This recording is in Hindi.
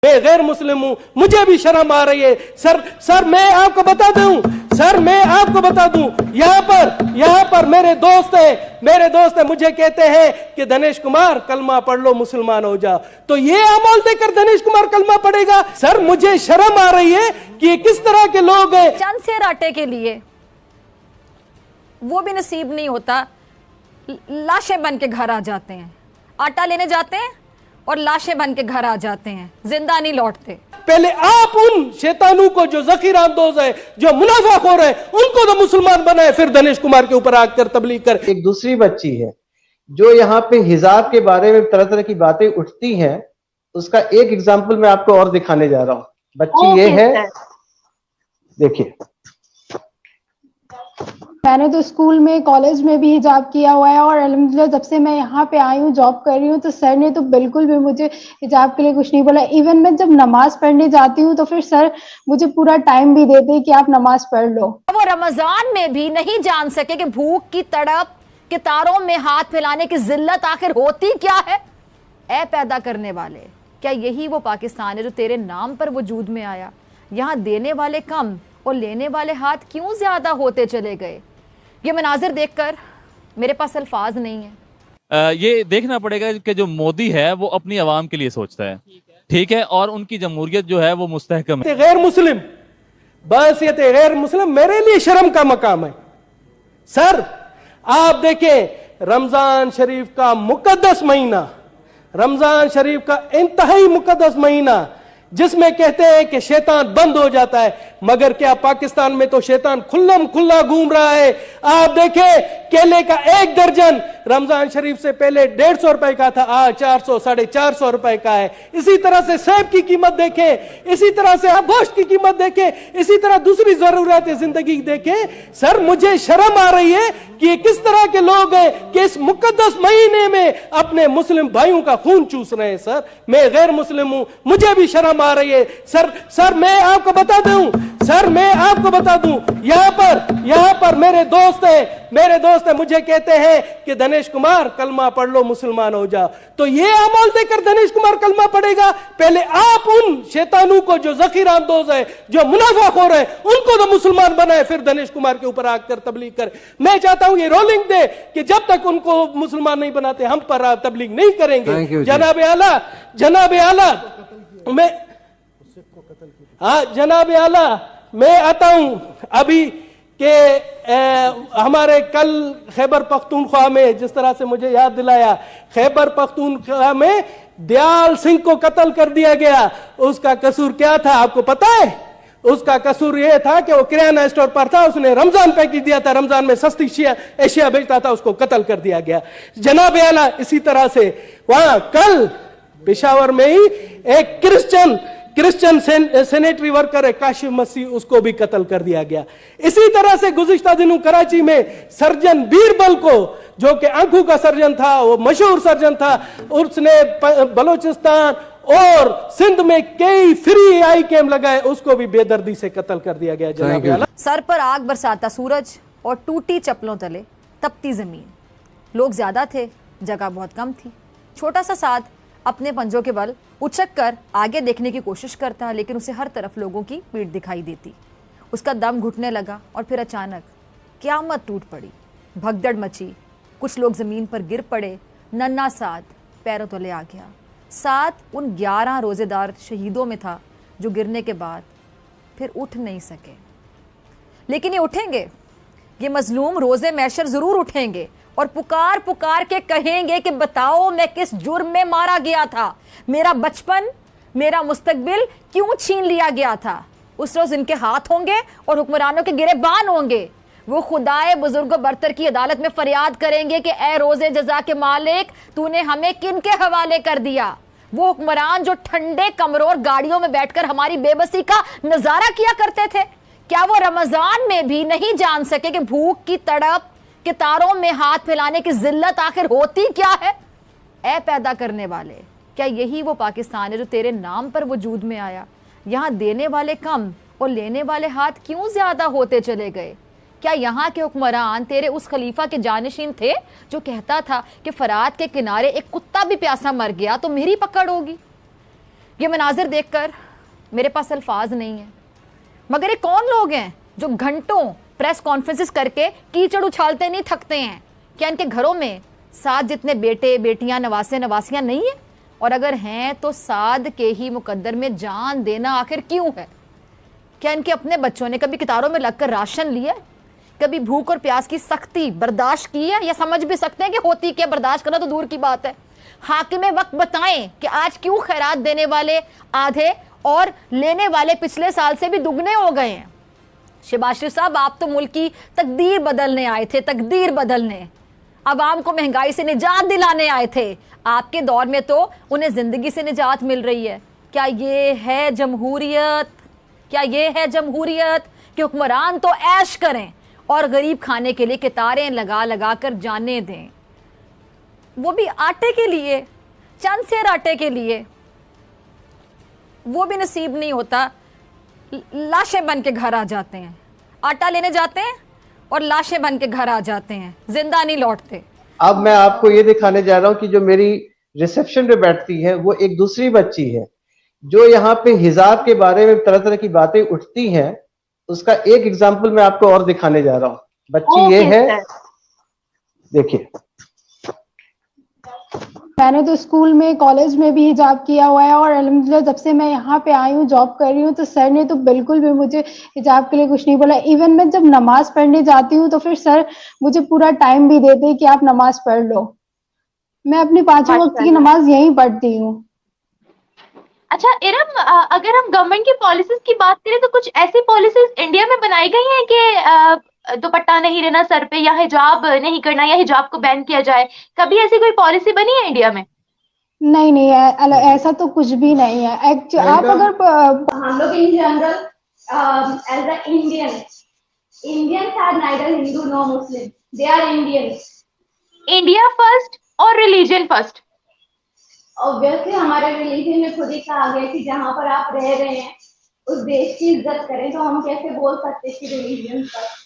मैं गैर मुस्लिम हूं, मुझे भी शर्म आ रही है। सर मैं आपको बता दूं, यहां पर मेरे दोस्त है, मुझे कहते हैं कि दिनेश कुमार कलमा पढ़ लो, मुसलमान हो जाओ। तो ये अमल देकर दिनेश कुमार कलमा पढ़ेगा? सर मुझे शर्म आ रही है कि ये किस तरह के लोग हैं। चंद सेर आटे के लिए वो भी नसीब नहीं होता, लाशें बन के घर आ जाते हैं। आटा लेने जाते हैं और लाशें बन के घर आ जाते हैं, जिंदा नहीं लौटते। पहले आप उन शैतानों को जो ज़कीर अंदोज़ है, जो मुनाफाखोर है, उनको तो मुसलमान बनाए, फिर दिनेश कुमार के ऊपर आकर तबलीग कर। एक दूसरी बच्ची है जो यहाँ पे हिजाब के बारे में तरह तरह की बातें उठती हैं, उसका एक एग्जाम्पल मैं आपको और दिखाने जा रहा हूँ। बच्ची ये है, देखिए। मैंने तो स्कूल में, कॉलेज में भी हिजाब किया हुआ है और अल्हम्दुलिल्लाह जब से मैं यहाँ पे आई हूँ, जॉब कर रही हूँ, तो सर ने तो बिल्कुल भी मुझे हिजाब के लिए कुछ नहीं बोला। इवन मैं जब नमाज पढ़ने जाती हूँ तो फिर सर मुझे पूरा टाइम भी देते हैं कि आप नमाज पढ़ लो। वो रमजान में भी नहीं जान सके कि भूख की तड़प के तारों में हाथ फैलाने की जिल्लत आखिर होती क्या है। ऐ पैदा करने वाले, क्या यही वो पाकिस्तान है जो तेरे नाम पर वजूद में आया? यहाँ देने वाले कम और लेने वाले हाथ क्यों ज्यादा होते चले गए? ये मनाजिर देखकर मेरे पास अल्फाज नहीं है। ये देखना पड़ेगा कि जो मोदी है वो अपनी आवाम के लिए सोचता है, ठीक है, और उनकी जमहूरियत जो है वो मुस्तहकम है। गैर मुस्लिम, बस ये गैर मुस्लिम मेरे लिए शर्म का मकाम है। सर आप देखें, रमजान शरीफ का मुकद्दस महीना, रमजान शरीफ का इंतहाई मुकद्दस महीना, जिसमें कहते हैं कि शैतान बंद हो जाता है, मगर क्या पाकिस्तान में तो शैतान खुल्लम खुल्ला घूम रहा है। आप देखें, केले का एक दर्जन रमजान शरीफ से पहले 150 रुपए का था, आज 400 450 रुपए का है। इसी तरह से सेब की कीमत देखें, इसी तरह से आप गोश्त की कीमत देखें, इसी तरह दूसरी जरूरत जिंदगी देखें। सर मुझे शर्म आ रही है कि ये किस तरह के लोग हैं कि इस मुकद्दस महीने में अपने मुस्लिम भाइयों का खून चूस रहे हैं। सर मैं गैर मुस्लिम हूं, मुझे भी शर्म आ रही है। सर मैं आपको बता दूं, यहां पर मेरे दोस्त है, मुझे कहते हैं कि दिनेश कुमार कलमा पढ़ लो, मुसलमान हो जाओ। तो ये अमल देकर दिनेश कुमार कलमा पढ़ेगा? पहले आप उन शैतानों को जो ज़कीर अंदोज़ है, जो मुनाफाखोर है, उनको तो मुसलमान बनाए, फिर दिनेश कुमार के ऊपर आकर तबलीग कर। मैं चाहता हूं ये रोलिंग दे कि जब तक उनको मुसलमान नहीं बनाते हम पर तबलीग नहीं करेंगे। जनाब आला मैं आता हूं अभी के हमारे कल खैबर पख्तूनख्वा में, जिस तरह से मुझे याद दिलाया, खैबर पख्तूनख्वा में दयाल सिंह को कत्ल कर दिया गया। उसका कसूर क्या था आपको पता है? उसका कसूर यह था कि वो किराना स्टोर पर था, उसने रमजान पैकेज दिया था, रमजान में सस्ती एशिया बेचता था, उसको कत्ल कर दिया गया। जनाब आला इसी तरह से वहां कल पेशावर में ही एक क्रिश्चियन सेनेटरी वर्कर है काशिफ मसीह, उसको भी कत्ल कर दिया गया। इसी तरह से गुज़िश्ता दिनों कराची में सर्जन बीरबल को, जो कि आंखों का सर्जन था, वो मशहूर सर्जन था, उसने बलोचिस्तान और सिंध में कई फ्री आई कैम्प लगाए, उसको भी बेदर्दी से कत्ल कर दिया गया। जनाब सर पर आग बरसाता सूरज और टूटी चप्पलों तले तपती जमीन। लोग ज्यादा थे, जगह बहुत कम थी। छोटा सा साथ अपने पंजों के बल उछक कर आगे देखने की कोशिश करता, लेकिन उसे हर तरफ लोगों की भीड़ दिखाई देती। उसका दम घुटने लगा और फिर अचानक क़यामत टूट पड़ी, भगदड़ मची, कुछ लोग ज़मीन पर गिर पड़े। नन्हा साद पैरों तले आ गया। साद उन 11 रोज़ेदार शहीदों में था जो गिरने के बाद फिर उठ नहीं सके। लेकिन ये उठेंगे, ये मजलूम रोज़े मैशर ज़रूर उठेंगे और पुकार पुकार के कहेंगे कि बताओ मैं किस जुर्म में मारा गया था, मेरा बचपन, मेरा मुस्तकबिल क्यों छीन लिया गया था। उस रोज इनके हाथ होंगे और हुक्मरानों के गिरेबान होंगे। वो खुदाए बुजुर्ग बरतर की अदालत में फरियाद करेंगे कि ए रोजे जजा के मालिक, तूने हमें किन के हवाले कर दिया। वो हुक्मरान जो ठंडे कमरों और गाड़ियों में बैठकर हमारी बेबसी का नजारा किया करते थे, क्या वो रमजान में भी नहीं जान सके कि भूख की तड़प के तारों में हाथ फैलाने की जिल्लत आखिर होती क्या है। ऐ पैदा करने वाले, क्या यही वो पाकिस्तान है जो तेरे नाम पर वजूद में आया। यहाँ देने वाले कम और लेने वाले हाथ क्यों ज्यादा होते चले गए। क्या यहाँ के हुक्मरान तेरे उस खलीफा के जानशीन थे जो कहता था कि फरात के किनारे एक कुत्ता भी प्यासा मर गया तो मेरी पकड़ होगी। ये मनाजिर देखकर मेरे पास अल्फाज नहीं है, मगर ये कौन लोग हैं जो घंटों प्रेस कॉन्फ्रेंसेस करके कीचड़ उछालते नहीं थकते हैं? क्या इनके घरों में साद जितने बेटे बेटियां नवासे नवासियां नहीं है? और अगर हैं तो साद के ही मुकद्दर में जान देना आखिर क्यों है? क्या इनके अपने बच्चों ने कभी कितारों में लगकर राशन लिया, कभी भूख और प्यास की सख्ती बर्दाश्त की है? या समझ भी सकते हैं कि होती क्या, बर्दाश्त करना तो दूर की बात है। हाकिमे वक्त बताएं कि आज क्यों खैरात देने वाले आधे और लेने वाले पिछले साल से भी दुगने हो गए हैं। शहबाज शरीफ साहब, आप तो मुल्क की तकदीर बदलने आए थे, तकदीर बदलने, अवाम को महंगाई से निजात दिलाने आए थे। आपके दौर में तो उन्हें जिंदगी से निजात मिल रही है। क्या ये है जमहूरियत? क्या ये है जमहूरियत कि हुक्मरान तो ऐश करें और गरीब खाने के लिए कितारें लगा लगा कर जाने दें, वो भी आटे के लिए, चंद सेर आटे के लिए? वो भी नसीब नहीं होता, लाशें बन के घर आ जाते हैं। आटा लेने जाते हैं और लाशें बन के घर आ जाते हैं, जिंदा नहीं लौटते। अब मैं आपको ये दिखाने जा रहा हूं कि जो मेरी रिसेप्शन पे बैठती है वो एक दूसरी बच्ची है। जो यहाँ पे हिजाब के बारे में तरह तरह की बातें उठती हैं, उसका एक एग्जाम्पल मैं आपको और दिखाने जा रहा हूँ। बच्ची ये है, देखिए। मैंने तो स्कूल में कॉलेज में भी हिजाब किया हुआ है और अल्हम्दुलिल्लाह जब से मैं यहाँ पे आई हूँ जॉब कर रही हूँ तो सर ने तो बिल्कुल भी मुझे हिजाब के लिए कुछ नहीं बोला। इवन मैं जब नमाज पढ़ने जाती हूँ तो फिर सर मुझे पूरा टाइम भी देते हैं कि आप नमाज पढ़ लो। मैं अपनी 5 वक्त की नमाज यहीं पढ़ती हूँ। अच्छा इरम, अगर हम गवर्नमेंट की पॉलिसीज की बात करें तो कुछ ऐसी पॉलिसीज इंडिया में बनाई गई हैं कि दुपट्टा नहीं लेना सर पे, या हिजाब नहीं करना, या हिजाब को बैन किया जाए। कभी ऐसी कोई पॉलिसी बनी है इंडिया में? नहीं नहीं, ऐसा तो कुछ भी नहीं है। एक्चुअली आप अगर हम लोग in general as a Indians are neither Hindu no Muslim, they are Indians. India first और रिलीजन फर्स्ट? ऑब्वियसली हमारे रिलीजन में खुद ही कहा गया कि जहाँ पर आप रह रहे हैं उस देश की इज्जत करें, तो हम कैसे बोल सकते हैं कि रिलीजन फर्स्ट।